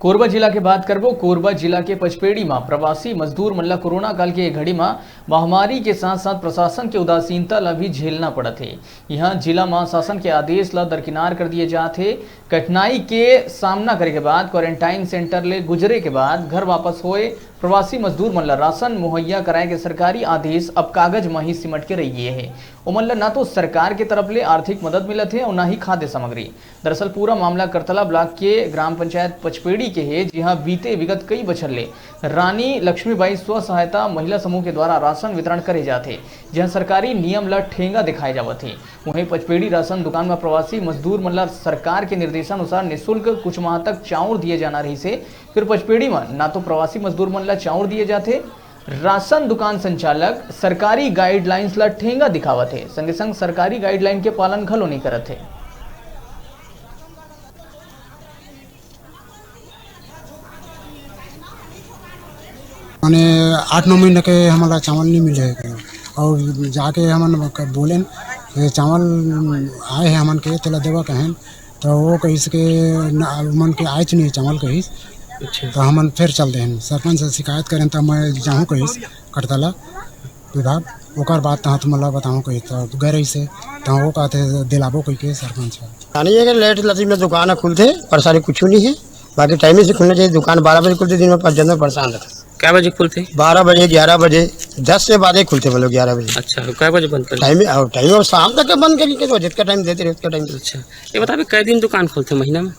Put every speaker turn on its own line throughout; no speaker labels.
कोरबा जिला के बात करबो। कोरबा जिला के पचपेड़ी में प्रवासी मजदूर मन ला कोरोना काल के घड़ी में महामारी के साथ साथ प्रशासन के उदासीनता ला भी झेलना पड़त है। यहाँ जिला में शासन के आदेश ला दरकिनार कर दिए जाते। कठिनाई के सामना करे के बाद क्वारंटाइन सेंटर ले गुजरे के बाद घर वापस होए प्रवासी मजदूर मन ला राशन मुहैया कराए के सरकारी आदेश अब कागज में ही सिमट के रही है। उमन ला ना तो सरकार के तरफ ले आर्थिक मदद मिलत है और ना ही खाद्य सामग्री। दरअसल पूरा मामला करतला ब्लॉक के ग्राम पंचायत पचपेड़ी के है, जहाँ बीते विगत कई बछर ले रानी लक्ष्मीबाई स्व सहायता महिला समूह के द्वारा राशन वितरण करे जाते, जहाँ सरकारी नियम ला ठेंगा दिखाए जावत है। वहीं पचपेड़ी राशन दुकान में प्रवासी मजदूर मन ला सरकार के निर्देशानुसार निःशुल्क कुछ माह तक चाउर दिए जाना रही से फिर पचपेड़ी में ना तो प्रवासी मजदूर मन ला चाउर दिए जाते, राशन दुकान संचालक सरकारी गाइडलाइंस ला ठेंगा दिखावत है, संगे संग सरकारी गाइडलाइन के पालन घलो नहीं करत है।
माने 8-9 महीने के हमारा चावल नहीं मिले है और जाके हमन बोले चावल आए हैं हमन के तेला देवा कहें तो वो कहिस के मन के आए नहीं चावल कहिस। तो हमन फिर चलते हैं सरपंच से शिकायत करें तो मैं जाऊँ कहिस करतला विभाग ओकर बात तहाँ तुमला बताऊँ कही तो गए रही से तो वो कहते दिलाबो कही के सरपंच
नहीं है कि लेट लती में दुकान खुलते परेशानी कुछ नहीं है। बाकी टाइम से खुलना चाहिए। दुकान 12 बजे खुलते, दिन में 5 दिन परेशान रहता।
क्या बजे खुलते?
12 बजे 11 बजे 10 से बाद ही खुलते बोलो 11 बजे।
अच्छा, क्या बजे बंद करते?
टाइम और शाम तक बंद करेंगे तो जितना टाइम देते रहे उतना टाइम।
अच्छा, ये बताइए कै दिन दुकान खोलते महीना में?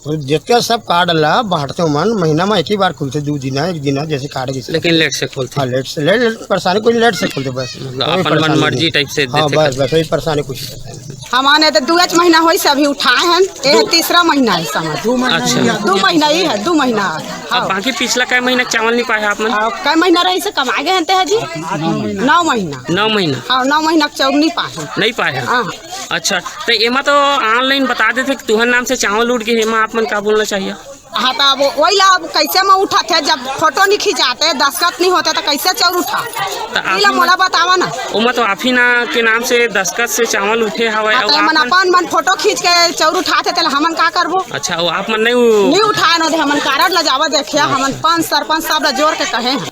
जितना सब कार्ड ला बांटते हो मन महीना में एक ही बार खुलते, 2 दिन 1 दिन जैसे कार्ड की।
लेकिन लेट से खोलते?
हाँ लेट से लेट परेशानी कोई लेट से खुलते बस
अपन मन मर्जी टाइप से।
हाँ बस बस वही परेशानी कुछ नहीं।
हमारे तो 2 महीना हो से अभी उठाए हैं, ये तीसरा महीना है समझ। 2 महीना
अच्छा,
2 महीना ही है, 2 महीना।
अब बाकी पिछला कै महीना चावल नहीं पाए आपने?
कै महीना रही से कमा गए हैं जी 9 महीना।
9 महीना?
हाँ 9 महीना चावल नहीं पाए।
नहीं पाए?
हाँ।
अच्छा, तो एमा तो ऑनलाइन बता देते कि तुहर नाम से चावल उठ गए, एमा आप मन का बोलना चाहिए?
हाँ तो अब वही ला अब कैसे में उठाते जब फोटो नहीं खिंचाते दस्खत नहीं होते तो कैसे चावल उठा तो मोला बतावा ना।
उमा तो आप ही ना के नाम से दस्खत से चावल उठे हवा
अपन मन फोटो खींच के चावल उठाते तो हमन का करबो।
अच्छा, वो आप मन नहीं
उठाए ना हमन कार्ड ला जावा देखिए हमन 5 सरपंच सब जोड़ के कहे हैं।